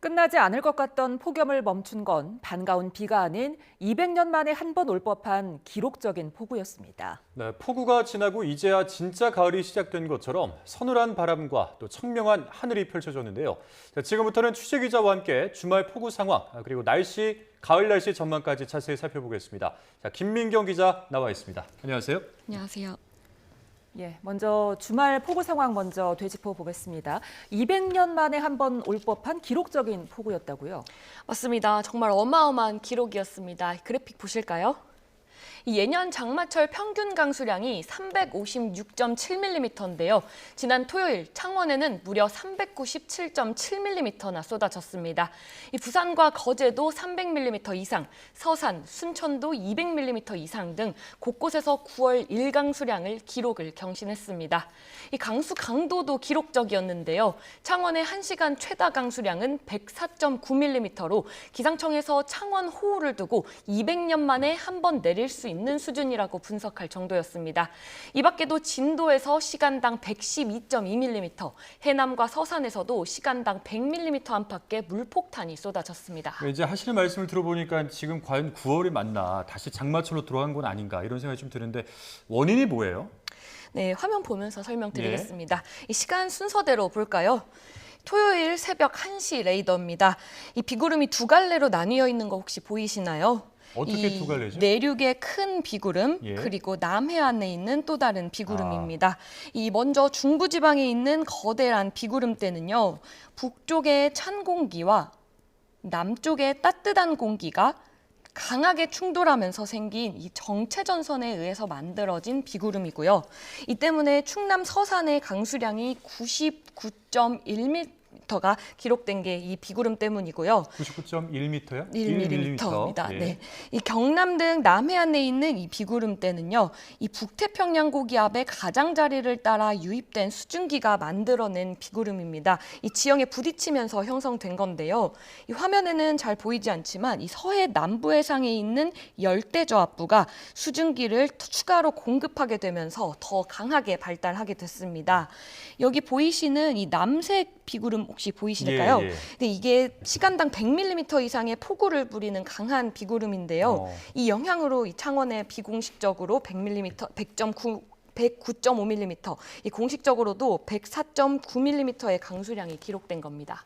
끝나지 않을 것 같던 폭염을 멈춘 건 반가운 비가 아닌 200년 만에 한 번 올 법한 기록적인 폭우였습니다. 네, 폭우가 지나고 이제야 진짜 가을이 시작된 것처럼 서늘한 바람과 또 청명한 하늘이 펼쳐졌는데요. 자, 지금부터는 취재기자와 함께 주말 폭우 상황 그리고 가을 날씨 전망까지 자세히 살펴보겠습니다. 자, 김민경 기자 나와 있습니다. 안녕하세요. 안녕하세요. 먼저 주말 폭우 상황 먼저 되짚어 보겠습니다. 200년 만에 한 번 올 법한 기록적인 폭우였다고요? 맞습니다. 정말 어마어마한 기록이었습니다. 그래픽 보실까요? 이 예년 장마철 평균 강수량이 356.7mm인데요. 지난 토요일 창원에는 무려 397.7mm나 쏟아졌습니다. 이 부산과 거제도 300mm 이상, 서산, 순천도 200mm 이상 등 곳곳에서 9월 일강수량을 기록을 경신했습니다. 이 강수 강도도 기록적이었는데요. 창원의 1시간 최다 강수량은 104.9mm로 기상청에서 창원 호우를 두고 200년 만에 한 번 내릴 수 있는 수준이라고 분석할 정도였습니다. 이 밖에도 진도에서 시간당 112.2mm, 해남과 서산에서도 시간당 100mm 안팎의 물폭탄이 쏟아졌습니다. 네, 이제 하시는 말씀을 들어보니까 지금 과연 9월이 맞나, 다시 장마철로 돌아간 건 아닌가 이런 생각이 좀 드는데 원인이 뭐예요? 네, 화면 보면서 설명드리겠습니다. 이 시간 순서대로 볼까요? 토요일 새벽 1시 레이더입니다. 이 비구름이 두 갈래로 나뉘어 있는 거 혹시 보이시나요? 어떻게 두 갈래죠? 내륙의 큰 비구름, 그리고 남해안에 있는 또 다른 비구름입니다. 이 먼저 중부지방에 있는 거대한 비구름대는요, 북쪽의 찬 공기와 남쪽의 따뜻한 공기가 강하게 충돌하면서 생긴 이 정체전선에 의해서 만들어진 비구름이고요. 이 때문에 충남 서산의 강수량이 99.1mm가 기록된 게 이 비구름 때문이고요. 99.1m요? 1mm입니다. 예. 네. 이 경남 등 남해안에 있는 이 비구름대는요, 이 북태평양 고기압의 가장자리를 따라 유입된 수증기가 만들어낸 비구름입니다. 이 지형에 부딪히면서 형성된 건데요. 이 화면에는 잘 보이지 않지만 이 서해 남부 해상에 있는 열대저압부가 수증기를 추가로 공급하게 되면서 더 강하게 발달하게 됐습니다. 여기 보이시는 이 남색 비구름 혹시 보이실까요? 근데 이게 시간당 100mm 이상의 폭우를 부리는 강한 비구름인데요. 이 영향으로 이 창원에 비공식적으로 109.5mm, 이 공식적으로도 104.9mm의 강수량이 기록된 겁니다.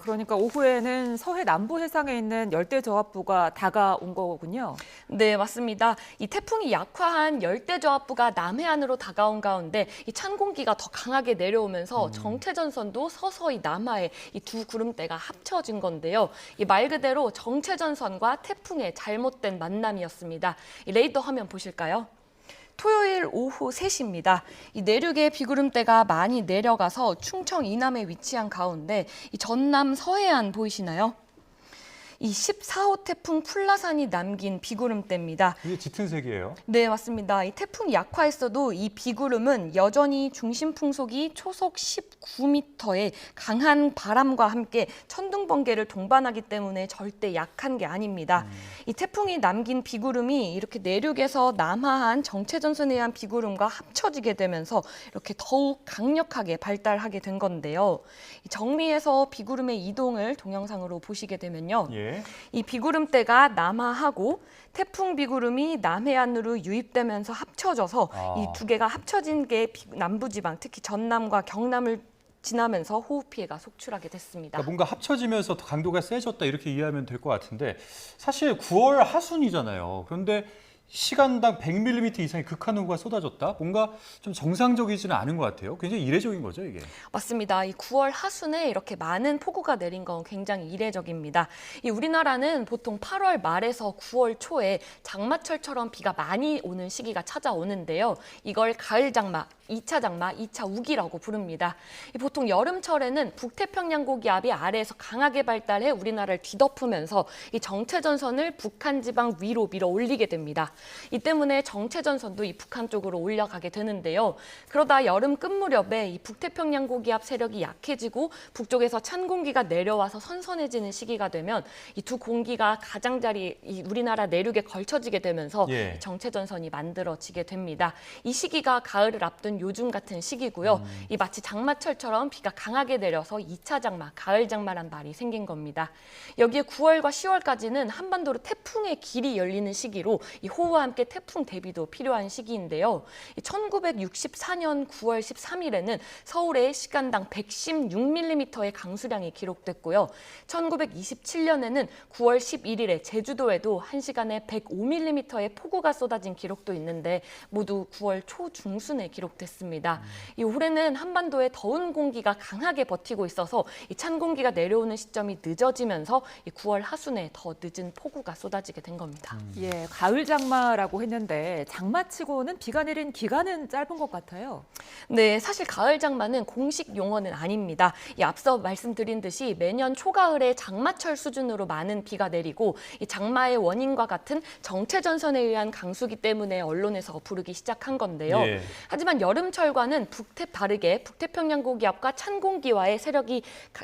그러니까 오후에는 서해 남부 해상에 있는 열대저압부가 다가온 거군요. 네, 맞습니다. 이 태풍이 약화한 열대저압부가 남해안으로 다가온 가운데 이 찬 공기가 더 강하게 내려오면서 정체전선도 서서히 남하에 이 두 구름대가 합쳐진 건데요. 이 말 그대로 정체전선과 태풍의 잘못된 만남이었습니다. 이 레이더 화면 보실까요? 토요일 오후 3시입니다. 이 내륙의 비구름대가 많이 내려가서 충청 이남에 위치한 가운데 이 전남 서해안 보이시나요? 이 14호 태풍 풀라산이 남긴 비구름대입니다. 이게 짙은 색이에요? 네, 맞습니다. 이 태풍이 약화했어도 이 비구름은 여전히 중심 풍속이 초속 19m의 강한 바람과 함께 천둥 번개를 동반하기 때문에 절대 약한 게 아닙니다. 이 태풍이 남긴 비구름이 이렇게 내륙에서 남하한 정체전선에 의한 비구름과 합쳐지게 되면서 이렇게 더욱 강력하게 발달하게 된 건데요. 이 정미에서 비구름의 이동을 동영상으로 보시게 되면요. 이 비구름대가 남하하고 태풍 비구름이 남해안으로 유입되면서 합쳐져서 이 두 개가 합쳐진 게 남부지방, 특히 전남과 경남을 지나면서 호우 피해가 속출하게 됐습니다. 그러니까 뭔가 합쳐지면서 더 강도가 세졌다 이렇게 이해하면 될 것 같은데 사실 9월 하순이잖아요. 그런데 시간당 100mm 이상의 극한호우가 쏟아졌다? 뭔가 좀 정상적이지는 않은 것 같아요. 굉장히 이례적인 거죠, 이게? 맞습니다. 이 9월 하순에 이렇게 많은 폭우가 내린 건 굉장히 이례적입니다. 이 우리나라는 보통 8월 말에서 9월 초에 장마철처럼 비가 많이 오는 시기가 찾아오는데요. 이걸 가을 장마, 2차 장마, 2차 우기라고 부릅니다. 보통 여름철에는 북태평양 고기압이 아래에서 강하게 발달해 우리나라를 뒤덮으면서 이 정체전선을 북한 지방 위로 밀어 올리게 됩니다. 이 때문에 정체전선도 이 북한 쪽으로 올라가게 되는데요. 그러다 여름 끝 무렵에 이 북태평양 고기압 세력이 약해지고 북쪽에서 찬 공기가 내려와서 선선해지는 시기가 되면 이 두 공기가 가장자리 이 우리나라 내륙에 걸쳐지게 되면서 정체전선이 만들어지게 됩니다. 이 시기가 가을을 앞둔 요즘 같은 시기고요. 이 마치 장마철처럼 비가 강하게 내려서 2차 장마, 가을 장마란 말이 생긴 겁니다. 여기에 9월과 10월까지는 한반도로 태풍의 길이 열리는 시기로 이 호우와 함께 태풍 대비도 필요한 시기인데요. 1964년 9월 13일에는 서울에 시간당 116mm의 강수량이 기록됐고요. 1927년에는 9월 11일에 제주도에도 1시간에 105mm의 폭우가 쏟아진 기록도 있는데 모두 9월 초중순에 기록됐습니다. 이 올해는 한반도에 더운 공기가 강하게 버티고 있어서 이 찬 공기가 내려오는 시점이 늦어지면서 이 9월 하순에 더 늦은 폭우가 쏟아지게 된 겁니다. 예, 가을 장마라고 했는데 장마치고는 비가 내린 기간은 짧은 것 같아요. 네, 사실 가을 장마는 공식 용어는 아닙니다. 이 앞서 말씀드린 듯이 매년 초가을에 장마철 수준으로 많은 비가 내리고 이 장마의 원인과 같은 정체전선에 의한 강수기 때문에 언론에서 부르기 시작한 건데요. 예. 하지만 여름철과는 다르게 북태평양 고기압과 찬 공기와의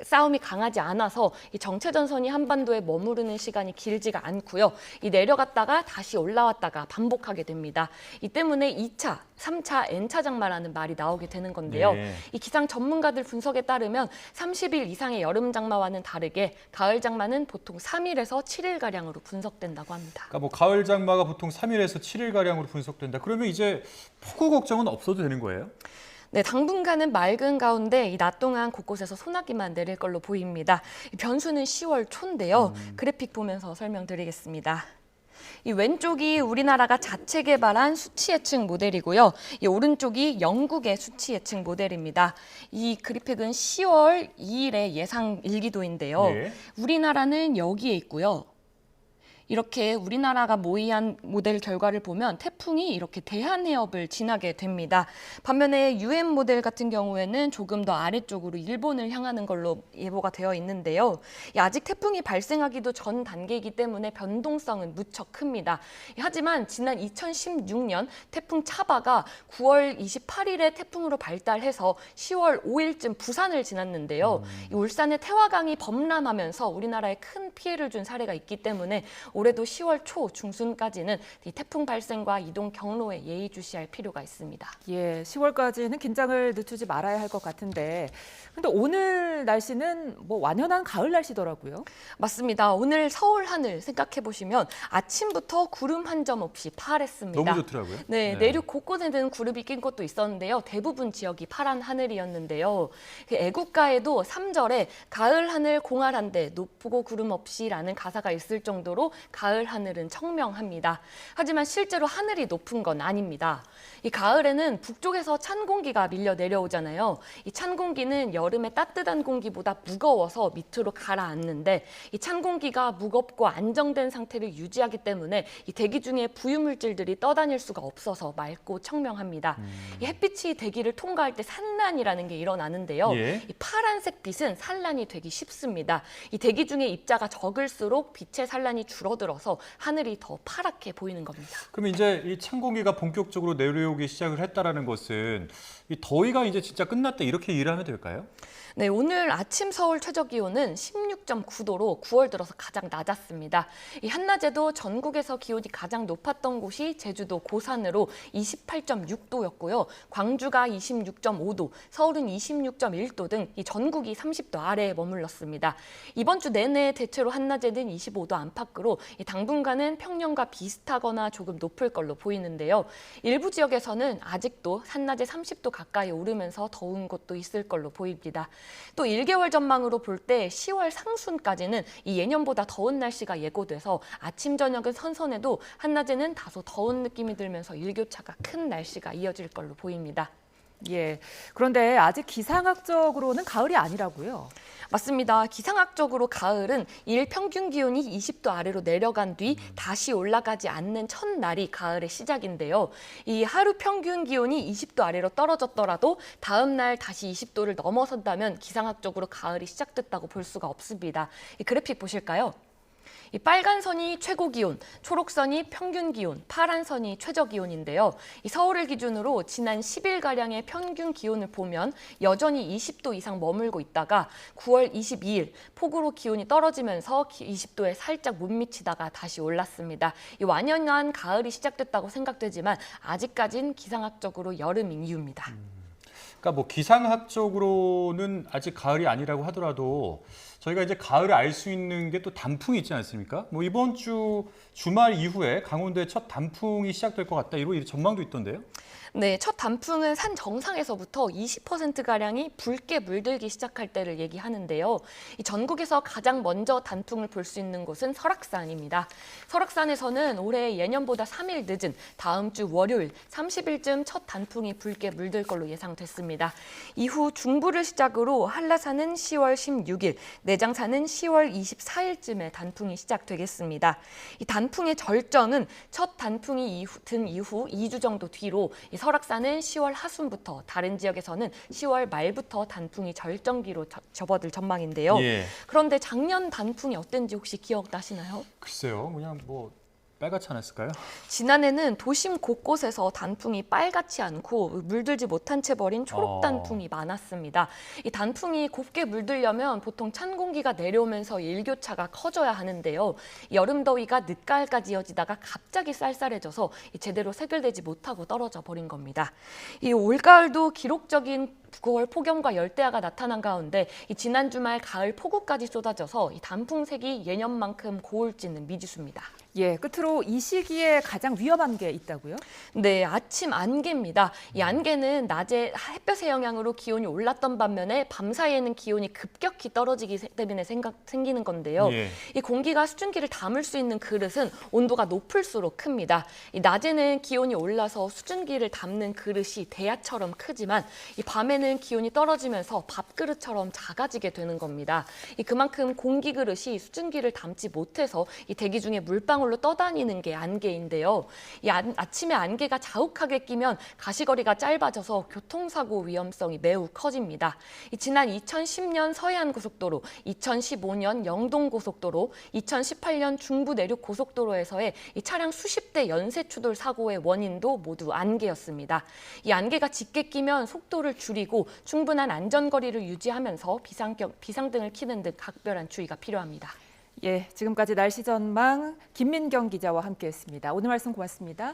싸움이 강하지 않아서 이 정체전선이 한반도에 머무르는 시간이 길지가 않고요. 이 내려갔다가 다시 올라왔다가 반복하게 됩니다. 이 때문에 2차, 3차, N차 장마라는 말이 나오게 되는 건데요. 네. 이 기상 전문가들 분석에 따르면 30일 이상의 여름 장마와는 다르게 가을 장마는 보통 3일에서 7일가량으로 분석된다고 합니다. 그러니까 뭐 가을 장마가 보통 3일에서 7일 가량으로 분석된다. 그러면 이제 폭우 걱정은 없어도 되는 거예요? 네, 당분간은 맑은 가운데 이 낮 동안 곳곳에서 소나기만 내릴 걸로 보입니다. 이 변수는 10월 초인데요. 그래픽 보면서 설명드리겠습니다. 이 왼쪽이 우리나라가 자체 개발한 수치 예측 모델이고요. 이 오른쪽이 영국의 수치 예측 모델입니다. 이 그래픽은 10월 2일의 예상 일기도인데요. 네. 우리나라는 여기에 있고요. 이렇게 우리나라가 모의한 모델 결과를 보면 태풍이 이렇게 대한해협을 지나게 됩니다. 반면에 UN 모델 같은 경우에는 조금 더 아래쪽으로 일본을 향하는 걸로 예보가 되어 있는데요. 아직 태풍이 발생하기도 전 단계이기 때문에 변동성은 무척 큽니다. 하지만 지난 2016년 태풍 차바가 9월 28일에 태풍으로 발달해서 10월 5일쯤 부산을 지났는데요. 이 울산의 태화강이 범람하면서 우리나라에 큰 피해를 준 사례가 있기 때문에 올해도 10월 초 중순까지는 이 태풍 발생과 이동 경로에 예의주시할 필요가 있습니다. 예, 10월까지는 긴장을 늦추지 말아야 할 것 같은데, 근데 오늘 날씨는 뭐 완연한 가을 날씨더라고요. 맞습니다. 오늘 서울 하늘 생각해 보시면 아침부터 구름 한 점 없이 파랬습니다. 너무 좋더라고요. 네, 내륙 곳곳에는 구름이 낀 곳도 있었는데요. 대부분 지역이 파란 하늘이었는데요. 그 애국가에도 3절에 가을 하늘 공활한데 높고 구름 없이라는 가사가 있을 정도로 가을 하늘은 청명합니다. 하지만 실제로 하늘이 높은 건 아닙니다. 이 가을에는 북쪽에서 찬 공기가 밀려 내려오잖아요. 이 찬 공기는 여름의 따뜻한 공기보다 무거워서 밑으로 가라앉는데 이 찬 공기가 무겁고 안정된 상태를 유지하기 때문에 이 대기 중에 부유물질들이 떠다닐 수가 없어서 맑고 청명합니다. 이 햇빛이 대기를 통과할 때 산란이라는 게 일어나는데요. 예. 이 파란색 빛은 산란이 되기 쉽습니다. 이 대기 중에 입자가 적을수록 빛의 산란이 줄어들어서 하늘이 더 파랗게 보이는 겁니다. 그럼 이제 이 찬 공기가 본격적으로 내려오기 시작을 했다라는 것은 이 더위가 이제 진짜 끝났다 이렇게 이해하면 될까요? 네, 오늘 아침 서울 최저 기온은 16.9도로 9월 들어서 가장 낮았습니다. 이 한낮에도 전국에서 기온이 가장 높았던 곳이 제주도 고산으로 28.6도였고요. 광주가 26.5도, 서울은 26.1도 등 이 전국이 30도 아래에 머물렀습니다. 이번 주 내내 대체로 한낮에는 25도 안팎으로 당분간은 평년과 비슷하거나 조금 높을 걸로 보이는데요. 일부 지역에서는 아직도 한낮에 30도 가까이 오르면서 더운 곳도 있을 걸로 보입니다. 또 1개월 전망으로 볼 때 10월 상순까지는 이 예년보다 더운 날씨가 예고돼서 아침 저녁은 선선해도 한낮에는 다소 더운 느낌이 들면서 일교차가 큰 날씨가 이어질 걸로 보입니다. 예, 그런데 아직 기상학적으로는 가을이 아니라고요. 맞습니다. 기상학적으로 가을은 일 평균 기온이 20도 아래로 내려간 뒤 다시 올라가지 않는 첫날이 가을의 시작인데요. 이 하루 평균 기온이 20도 아래로 떨어졌더라도 다음 날 다시 20도를 넘어선다면 기상학적으로 가을이 시작됐다고 볼 수가 없습니다. 이 그래픽 보실까요? 이 빨간 선이 최고 기온, 초록선이 평균 기온, 파란 선이 최저 기온인데요. 이 서울을 기준으로 지난 10일가량의 평균 기온을 보면 여전히 20도 이상 머물고 있다가 9월 22일 폭우로 기온이 떨어지면서 20도에 살짝 못 미치다가 다시 올랐습니다. 이 완연한 가을이 시작됐다고 생각되지만 아직까진 기상학적으로 여름인 이유입니다. 그러니까 뭐 기상학적으로는 아직 가을이 아니라고 하더라도 저희가 이제 가을을 알 수 있는 게 또 단풍이 있지 않습니까? 뭐 이번 주 주말 이후에 강원도에 첫 단풍이 시작될 것 같다 이런 전망도 있던데요. 네, 첫 단풍은 산 정상에서부터 20%가량이 붉게 물들기 시작할 때를 얘기하는데요. 이 전국에서 가장 먼저 단풍을 볼 수 있는 곳은 설악산입니다. 설악산에서는 올해 예년보다 3일 늦은 다음 주 월요일 30일쯤 첫 단풍이 붉게 물들 걸로 예상됐습니다. 이후 중부를 시작으로 한라산은 10월 16일, 내장산은 10월 24일쯤에 단풍이 시작되겠습니다. 이 단풍의 절정은 첫 단풍이 든 이후 2주 정도 뒤로 이 설악산은 10월 하순부터 다른 지역에서는 10월 말부터 단풍이 절정기로 접어들 전망인데요. 예. 그런데 작년 단풍이 어땠는지 혹시 기억나시나요? 글쎄요, 그냥 뭐 빨갛지 않았을까요? 지난해는 도심 곳곳에서 단풍이 빨갛지 않고 물들지 못한 채 버린 초록 단풍이 많았습니다. 이 단풍이 곱게 물들려면 보통 찬 공기가 내려오면서 일교차가 커져야 하는데요. 여름 더위가 늦가을까지 이어지다가 갑자기 쌀쌀해져서 제대로 세결되지 못하고 떨어져 버린 겁니다. 이 올가을도 기록적인 9월 폭염과 열대야가 나타난 가운데 이 지난 주말 가을 폭우까지 쏟아져서 이 단풍색이 예년만큼 고울지는 미지수입니다. 예, 끝으로 이 시기에 가장 위험한 게 있다고요? 네, 아침 안개입니다. 이 안개는 낮에 햇볕의 영향으로 기온이 올랐던 반면에 밤 사이에는 기온이 급격히 떨어지기 때문에 생기는 건데요. 예. 이 공기가 수증기를 담을 수 있는 그릇은 온도가 높을수록 큽니다. 이 낮에는 기온이 올라서 수증기를 담는 그릇이 대야처럼 크지만 이 밤에는 기온이 떨어지면서 밥그릇처럼 작아지게 되는 겁니다. 그만큼 공기 그릇이 수증기를 담지 못해서 이 대기 중에 물방울로 떠다니는 게 안개인데요. 아침에 안개가 자욱하게 끼면 가시거리가 짧아져서 교통사고 위험성이 매우 커집니다. 지난 2010년 서해안고속도로, 2015년 영동고속도로, 2018년 중부내륙고속도로에서의 이 차량 수십 대 연쇄 추돌 사고의 원인도 모두 안개였습니다. 이 안개가 짙게 끼면 속도를 줄이고 충분한 안전거리를 유지하면서 비상등을 켜는 등 각별한 주의가 필요합니다. 예, 지금까지 날씨 전망 김민경 기자와 함께했습니다. 오늘 말씀 고맙습니다.